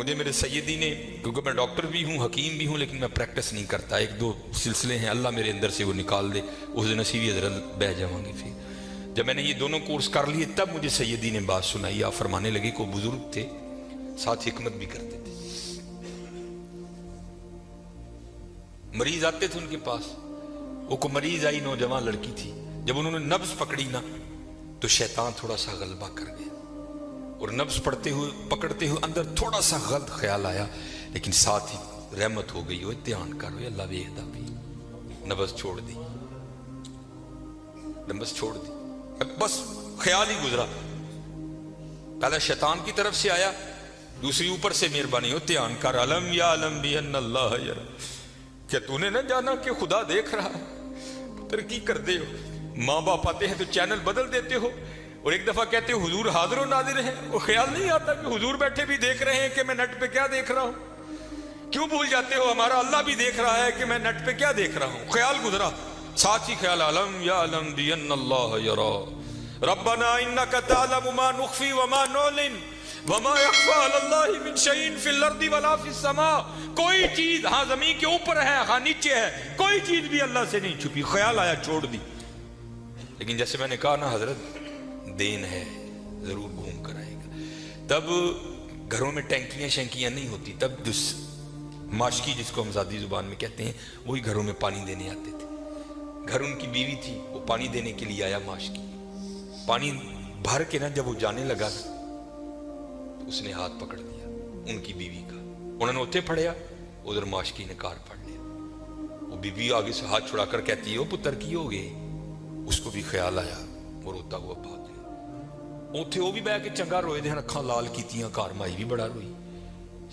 مجھے میرے سیدی نے، کیونکہ میں ڈاکٹر بھی ہوں حکیم بھی ہوں لیکن میں پریکٹس نہیں کرتا، ایک دو سلسلے ہیں اللہ میرے اندر سے وہ نکال دے، اس نصیبی حضرت بہ جاؤں گی۔ پھر جب میں نے یہ دونوں کورس کر لیے تب مجھے سیدی نے بات سنائی، آپ فرمانے لگے کہ وہ بزرگ تھے ساتھ حکمت بھی کرتے تھے، مریض آتے تھے ان کے پاس، وہ کو مریض آئی نوجوان لڑکی تھی، جب انہوں نے نبض پکڑی نا تو شیطان تھوڑا سا غلبہ کر گیا، اور نبض پکڑتے ہوئے اندر تھوڑا سا غلط خیال آیا، لیکن ساتھ ہی رحمت ہو گئی، وہ دھیان کر ہوئے اللہ ویکھدا بھی، نبض چھوڑ دی، نبض چھوڑ دی، بس خیال ہی گزرا، پہلا شیطان کی طرف سے آیا، دوسری اوپر سے مہربانی ہو دھیان کر، علم یا علم بھی ان اللہ یرا، کیا تو نے نہ جانا کہ خدا دیکھ رہا ہے؟ ترقی کرتے ہو، ماں باپ آتے ہیں تو چینل بدل دیتے ہو، اور ایک دفعہ کہتے ہو حضور حاضر و ناظر ہیں، وہ خیال نہیں آتا کہ حضور بیٹھے بھی دیکھ رہے ہیں کہ میں نیٹ پہ کیا دیکھ رہا ہوں؟ کیوں بھول جاتے ہو ہمارا اللہ بھی دیکھ رہا ہے کہ میں نیٹ پہ کیا دیکھ رہا ہوں؟ خیال گزرا، ساتھ ہی خیال علم یا علم بھی ان اللہ یرا ربنا انک تعلم ما نخفی وما نعلن وما یخفی علی اللہ من شیء فی الارض ولا فی السماء، کوئی چیز ہاں زمین کے اوپر ہے ہاں نیچے ہے، کوئی چیز بھی اللہ سے نہیں چھپی، خیال آیا چھوڑ دی، لیکن جیسے میں نے کہا نا حضرت دین ہے ضرور گھوم کر آئے گا، تب گھروں میں ٹینکیاں شینکیاں نہیں ہوتی، تب جو ماشکی جس کو ہم ذاتی زبان میں کہتے ہیں وہی گھروں میں پانی دینے آتے تھے، گھر ان کی بیوی تھی، وہ پانی دینے کے لیے آیا ماشکی، پانی بھر کے نا جب وہ جانے لگا نا تو اس نے ہاتھ پکڑ لیا ان کی بیوی کا، انہوں نے اتنے پھڑیا، ادھر ماشکی نے کار پھڑ لیا، وہ بیوی آگے سے ہاتھ چھڑا کر کہتی ہے وہ پتر کی ہو گئے، اس کو بھی خیال آیا، وہ روتا ہوا بھاگ گیا، اتھے وہ بھی بہ کے چنگا روئے دے، اکھاں لال کیتیاں، کار مائی بھی بڑا روئی،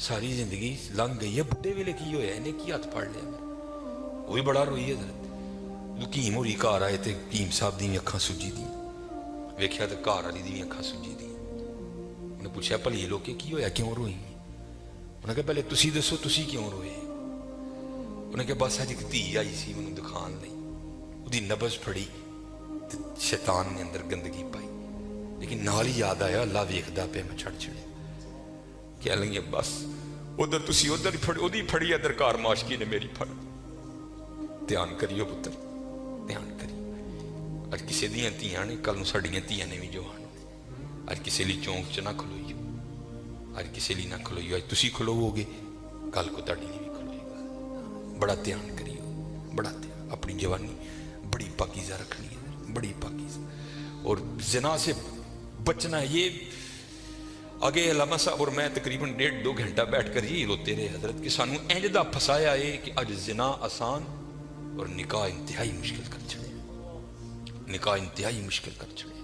ساری زندگی لنگ گئی ہے، بڑھے ویلے کی ہویا انہیں کی ہاتھ پھڑ لیا، وہ بھی بڑا روئی ہے حضرت، حکیم ہوری کار آئے تھے، حکیم صاحب دی اکھاں سجی دی، ویکھیا تو کار والی دی اکھاں سجی دی، انہیں پوچھا بھلی لوگ کی ہویا کیوں روئی؟ انہوں نے کہا پہلے تسی دسو تسی کیوں روئے؟ انہوں نے کہا بس اج ایک دھی آئی سی انہوں دکھان لئی، وہ نبض پھڑی، شیطان نے اندر گندگی پائی، لیکن نال ہی یاد آیا اللہ ویکھدا پیا، میں چھڑ چھڑیا، کہہ لیں بس ادھر تسی ادھر ادھی پھڑی، ادھر کار ماشکی نے میری پھڑ، دھیان کریو پتر دھیان کریو، اج کسی دیاں تیاں نے کل نوں ساڈیاں تیاں نے بھی جوان ہونے، اج کسی لی چونک چ نہ کھلوئیو، اج کسی لی نہ کھلوئیو، اج تسی کھلوو گے کل کو تاڈی لی بھی کھلوئے گا، بڑا دھیان کریو، بڑا دھیان، اپنی جوانی بڑی پاکیزہ رکھنی ہے، بڑی پاکیزہ، اور زنا سے بچنا ہے۔ یہ آگے علامہ صاحب اور میں تقریباً 1.5-2 گھنٹہ بیٹھ کر یہی روتے رہے حضرت کہ سانو اینجدہ پھسایا ہے کہ اج زنا آسان اور نکاح انتہائی مشکل کر چھڑے، نکاح انتہائی مشکل کر چھڑے،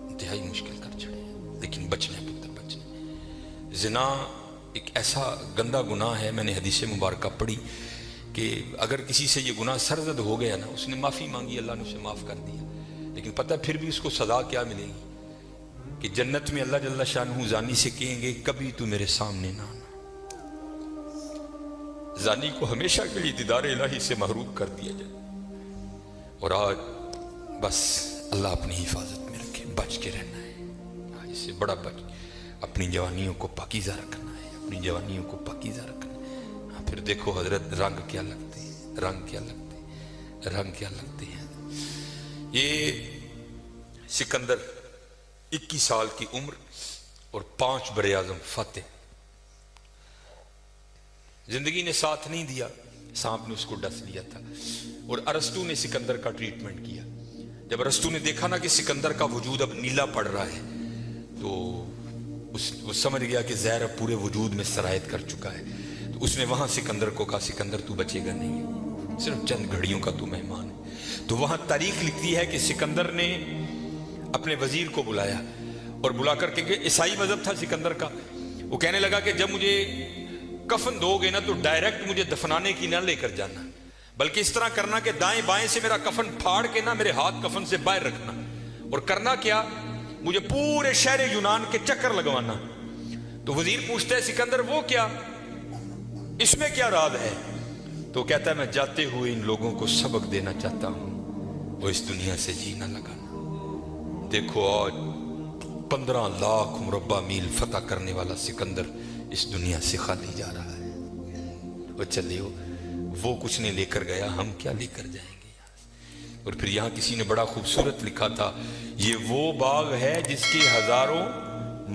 انتہائی مشکل کر چھڑے، لیکن بچنا ہے پتر بچنا۔ زنا ایک ایسا گندہ گناہ ہے، میں نے حدیث مبارکہ پڑھی کہ اگر کسی سے یہ گناہ سرزد ہو گیا نا، اس نے معافی مانگی اللہ نے اسے معاف کر دیا، لیکن پتہ پھر بھی اس کو سزا کیا ملے گی کہ جنت میں اللہ جل شانہ زانی سے کہیں گے کبھی تو میرے سامنے نہ آنا، زانی کو ہمیشہ کے لیے دیدار الہی سے محروم کر دیا جائے، اور آج بس اللہ اپنی حفاظت میں رکھے، بچ کے رہنا ہے، اس سے بڑا بچ، اپنی جوانیوں کو پاکیزہ رکھنا ہے، اپنی جوانیوں کو پاکیزہ رکھنا ہے، پھر دیکھو حضرت رنگ کیا لگتے ہیں، رنگ کیا لگتے ہیں، رنگ کیا لگتے ہیں۔ یہ سکندر 21 سال کی عمر اور 5 براعظم فاتح، زندگی نے ساتھ نہیں دیا، سانپ نے اس کو ڈس لیا تھا، اور ارسطو نے سکندر کا ٹریٹمنٹ کیا، جب ارسطو نے دیکھا نا کہ سکندر کا وجود اب نیلا پڑ رہا ہے تو وہ سمجھ گیا کہ زہر اب پورے وجود میں سرایت کر چکا ہے، تو اس نے وہاں سکندر کو کہا سکندر تو بچے گا نہیں، صرف چند گھڑیوں کا تو مہمان ہے۔ تو وہاں تاریخ لکھتی ہے کہ سکندر نے اپنے وزیر کو بلایا اور بلا کر کے، عیسائی مذہب تھا سکندر کا، وہ کہنے لگا کہ جب مجھے کفن دو گے نا تو ڈائریکٹ مجھے دفنانے کی نہ لے کر جانا، بلکہ اس طرح کرنا کہ دائیں بائیں سے میرا کفن پھاڑ کے نا میرے ہاتھ کفن سے باہر رکھنا، اور کرنا کیا، مجھے پورے شہر یونان کے چکر لگوانا۔ تو وزیر پوچھتا ہے سکندر وہ کیا، اس میں کیا راز ہے؟ تو کہتا ہے میں جاتے ہوئے ان لوگوں کو سبق دینا چاہتا ہوں، وہ اس دنیا سے جینا لگانا۔ دیکھو آج 15 लाख मुरब्बा मील फतह करने वाला सिकंदर इस दुनिया से खाली जा रहा है। वो चलियो, वो कुछ नहीं लेकर गया, हम क्या लेकर जाएंगे यहाँ। और फिर यहाँ किसी ने बड़ा खूबसूरत लिखा था, ये वो बाग है जिसके हजारों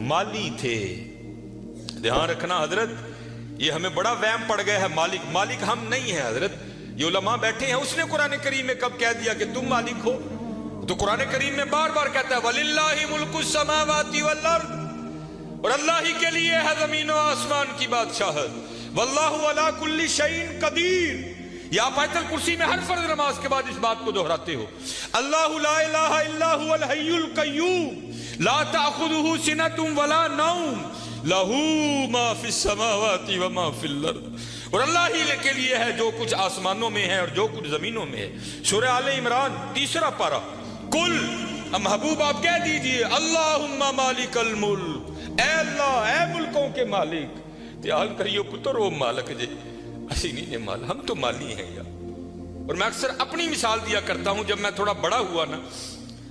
माली थे। ध्यान रखना हजरत, ये हमें बड़ा वहम पड़ गया है, मालिक मालिक हम नहीं है हजरत। ये उलमा बैठे हैं, उसने कुरान करीम में कब कह दिया कि तुम मालिक हो? तो कुरान करीम में बार बार कहता है वलिल्लाहि मुल्कुस समावाति वल अर्द, और अल्लाह ही के लिए है जमीन और आसमान की बादशाहत। वल्लाहु अला कुल्ली शैइन कदीर। ये आप आयतुल कुर्सी में हर फर्ज नमाज के बाद इस बात को दोहराते हो। अल्लाहु ला इलाहा इल्ला हुवल हय्युल कय्यूम ला ताखुदुहु सिनतुम वला नौम लहू मा फिस समावाति व मा फिल अर्द। और अल्लाह ही के लिए है जो कुछ आसमानों में है और जो कुछ जमीनों में है। सूरह आले इमरान 3 पारा। कुल, महबूब आप कह दीजिए अल्लाहुम्मा मालिकल मुल्क, ऐ अल्लाह ऐ मुल्कों के मालिक। ध्यान करियो पुत्र, वो मालिक जे असी नहीं ने माल, हम तो माली हैं यार। और मैं अक्सर अपनी मिसाल दिया करता हूं, जब मैं थोड़ा बड़ा हुआ ना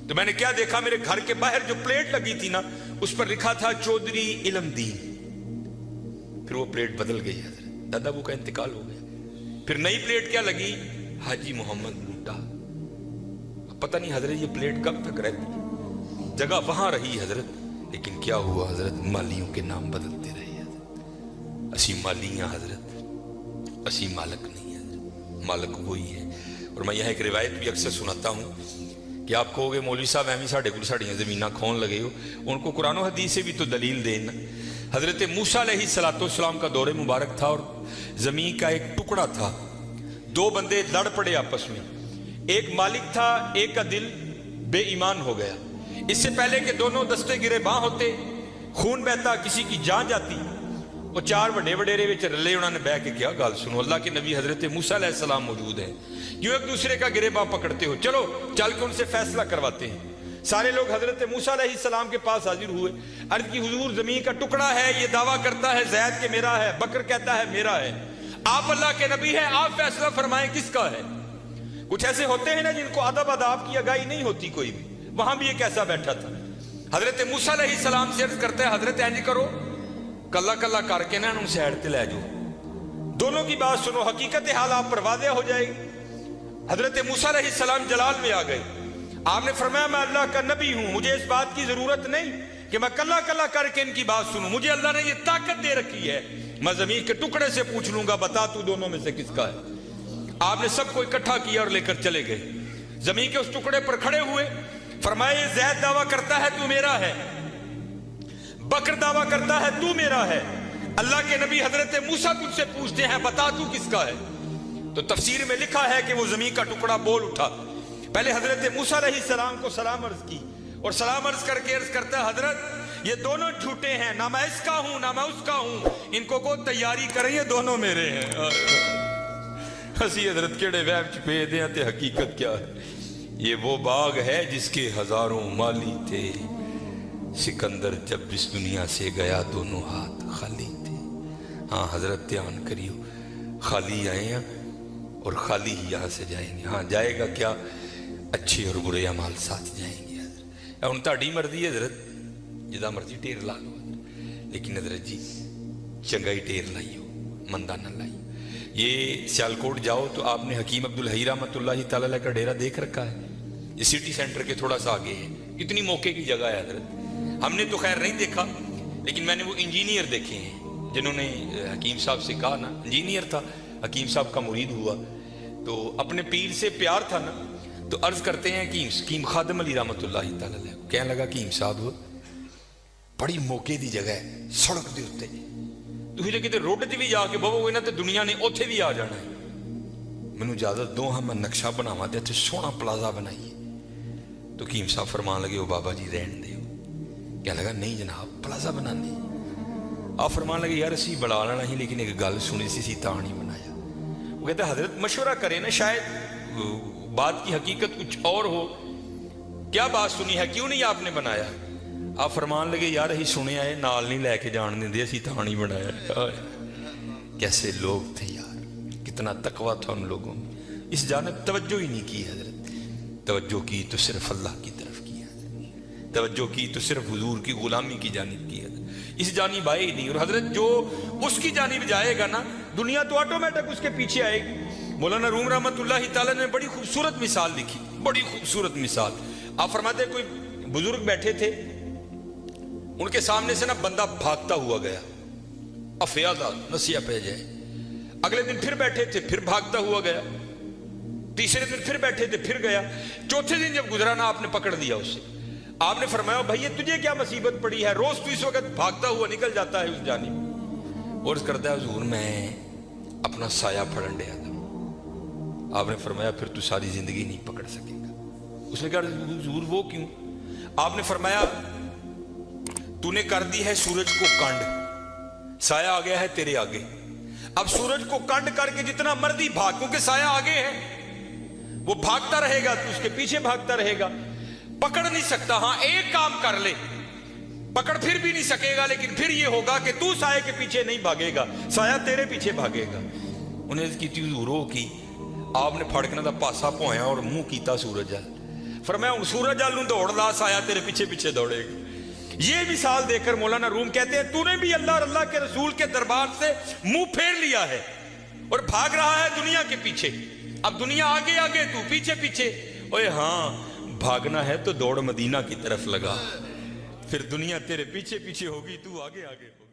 तो मैंने क्या देखा, मेरे घर के बाहर जो प्लेट लगी थी ना उस पर लिखा था चौधरी इल्मदीन। फिर वो प्लेट बदल गई है, दादा वो का इंतकाल हो गया। फिर नई प्लेट क्या लगी, हाजी मोहम्मद बूटा। पता नहीं हजरत ये प्लेट कब तक रहती, जगह वहां रही हजरत, लेकिन क्या हुआ हजरत, मालियों के नाम बदलते रहे हजरत। असी माली हैं हजरत, असी मालक नहीं है, मालक वही है। और मैं यह एक रिवायत भी अक्सर सुनाता हूं कि आप कहोगे मौलवी साहब एवं साढ़े को साड़ियां जमीना खोन लगे हो, उनको कुरान और हदीस से भी तो दलील देना। हजरत मूसा अलैहिस्सलाम का दौरे मुबारक था और जमीन का एक टुकड़ा था। 2 बंदे लड़ पड़े आपस में, एक मालिक था, एक का दिल बेईमान हो गया। इससे पहले कि दोनों दस्ते गिरे बां होते, खून बहता, किसी की जान जाती, वो 4 बड़े वडेरे विच रले। उन्होंने बह के क्या गल सुनो, अल्लाह के नबी हजरत मूसा अलैहिस्सलाम मौजूद है, क्यों एक दूसरे का गिरेबां पकड़ते हो, चलो चल के उनसे फैसला करवाते हैं। सारे लोग हजरत मूसा अलैहिस्सलाम के पास हाजिर हुए। अर्ज की हुजूर जमीन का टुकड़ा है, ये दावा करता है ज़ैद के मेरा है, बकर कहता है मेरा है, आप अल्लाह के नबी हैं, आप फैसला फरमाएं किसका है। कुछ ऐसे होते हैं ना जिनको अदब अदाब की आगाही नहीं होती कोई भी, वहां भी एक ऐसा बैठा था। हजरत मूसा अलैहिस्सलाम से अर्ज करता है हजरत इंज करो, कल्ला कल्ला करके ना उन साइड ते ले जाओ, दोनों की बात सुनो, हकीकत हाल आप पर वाज़ेह हो जाएगी। हजरत मूसा अलैहिस्सलाम जलाल में आ गए। आपने फरमाया मैं अल्लाह का नबी हूं, मुझे इस बात की जरूरत नहीं कि मैं कल्ला कल्ला करके इनकी बात सुनूं, मुझे अल्लाह ने ये ताकत दे रखी है, मैं जमीन के टुकड़े से पूछ लूंगा, बता तू दोनों में से किसका है। आपने सबको इकट्ठा किया और लेकर चले गए। जमीन के उस टुकड़े पर खड़े हुए, फरमाया ये ज़ैद दावा करता है तू मेरा है, बकर दावा करता है तू मेरा है, अल्लाह के नबी हजरत मूसा तुझसे पूछते हैं बता तू किसका है। तो तफसीर में लिखा है कि वो जमीन का टुकड़ा बोल उठा। पहले हजरत मूसा अलैहिस्सलाम को सलाम अर्ज की और सलाम अर्ज करके अर्ज करता है हजरत ये दोनों झूठे हैं, ना मैं इसका हूं ना मैं उसका हूं, इनको को तैयारी करें, ये दोनों मेरे हैं। हसी हजरत केड़े वहम च पे दे ते हकीकत क्या है। ये वो बाग है जिसके हजारों माली थे, सिकंदर जब इस दुनिया से गया दोनों हाथ खाली थे। हाँ हजरत ध्यान करियो, खाली आए हैं और खाली ही यहाँ से जाएंगे। हाँ जाएगा क्या, अच्छे और बुरे अमाल साथ जाएंगे। हजरत हम ताड़ी मर्जी हजरत, जिदा मर्जी ढेर ला लो, लेकिन हजरत जी चंगा ही ढेर लाइयो, मंदा ना लाइयो। ये सियालकोट जाओ तो आपने हकीम अब्दुल हई रहमतुल्लाहि तआला अलैह का डेरा देख रखा है, ये सिटी सेंटर के थोड़ा सा आगे है। इतनी मौके की जगह है हजरत, हमने तो खैर नहीं देखा, लेकिन मैंने वो इंजीनियर देखे हैं जिन्होंने हकीम साहब से कहा ना, इंजीनियर था, हकीम साहब का मुरीद हुआ तो अपने पीर से प्यार था ना, तो अर्ज करते हैं कि हकीम खादिम अली रहमतुल्लाहि तआला अलैह कहने लगा कि साहब बड़ी मौके की जगह है, सड़क के उत्ते तुसीं जे किते रोड च भी जाके बवोगे ना तो दुनिया ने उत्थे भी आ जाना है। मैनूं इजाजत दो, हाँ मैं नक्शा बनावा ते इत्थे सोहना प्लाजा बनाइए। तो हकीम साहब फरमान लगे ओ बाबा जी रहन दे। कहने लगा नहीं जनाब प्लाजा बनाने। आप फरमान लगे यार असी बना लेना ही, लेकिन एक गल सुनी सी तां नहीं बनाया। वो कहता हजरत मशवरा करें ना, शायद बात की हकीकत कुछ और हो, क्या बात सुनी है, क्यों नहीं आपने बनाया। आप फरमान लगे यार अही सुने आए नाल नहीं लैके जान देंदे, असी तां नहीं बनाया। कैसे लोग थे यार, कितना तकवा था उन लोगों में, इस जानब तवज्जो ही नहीं की हजरत, तवज्जो की तो सिर्फ अल्लाह की तरफ की। तवज्जो की तो सिर्फ हुजूर की गुलामी की जानिब की है, इस जानिब आए ही नहीं। और हजरत जो उसकी जानिब जाएगा ना, दुनिया तो ऑटोमेटिक उसके पीछे आएगी। मौलाना रूम रहमतुल्लाहि तआला ने बड़ी खूबसूरत मिसाल लिखी, बड़ी खूबसूरत मिसाल। आप फरमाते कोई बुजुर्ग बैठे थे, उनके सामने से ना बंदा भागता हुआ गया, अफियादा नसिया पे जाए। अगले दिन फिर बैठे थे, फिर भागता हुआ गया। तीसरे दिन फिर बैठे थे, फिर गया। चौथे दिन जब गुजरा ना, आपने पकड़ लिया उसे। आपने फरमाया भैया तुझे क्या मुसीबत पड़ी है, रोज तू इस वक्त भागता हुआ निकल जाता है उस जानिब। और करता है हुजूर मैं अपना साया फड़न दिया था। आपने फरमाया फिर तू सारी जिंदगी नहीं पकड़ सकेगा। उसने कहा हुजूर वो क्यों? आपने फरमाया तूने कर दी है सूरज को कंड, साया आ गया है तेरे आगे। अब सूरज को कंड करके जितना मर्जी भाग, क्योंकि साया आगे है, वो भागता रहेगा, तू उसके पीछे भागता रहेगा, पकड़ नहीं सकता। हाँ एक काम कर ले, पकड़ फिर भी नहीं सकेगा, लेकिन फिर ये होगा कि तू साये के पीछे नहीं भागेगा, साया तेरे पीछे भागेगा। उन्हें की रो की आपने फड़कने का पासा पोया और मुंह कीता सूरज अल। फरमाया हूं सूरज अल नूं दौड़ ला, साया तेरे पीछे पीछे दौड़ेगा। ये मिसाल देकर मौलाना रूम कहते हैं तूने भी अल्लाह और अल्लाह के रसूल के दरबार से मुंह फेर लिया है और भाग रहा है दुनिया के पीछे। अब दुनिया आगे आगे, तू पीछे पीछे। ओए हाँ, भागना है तो दौड़ मदीना की तरफ लगा, फिर दुनिया तेरे पीछे पीछे होगी, तू आगे आगे होगी।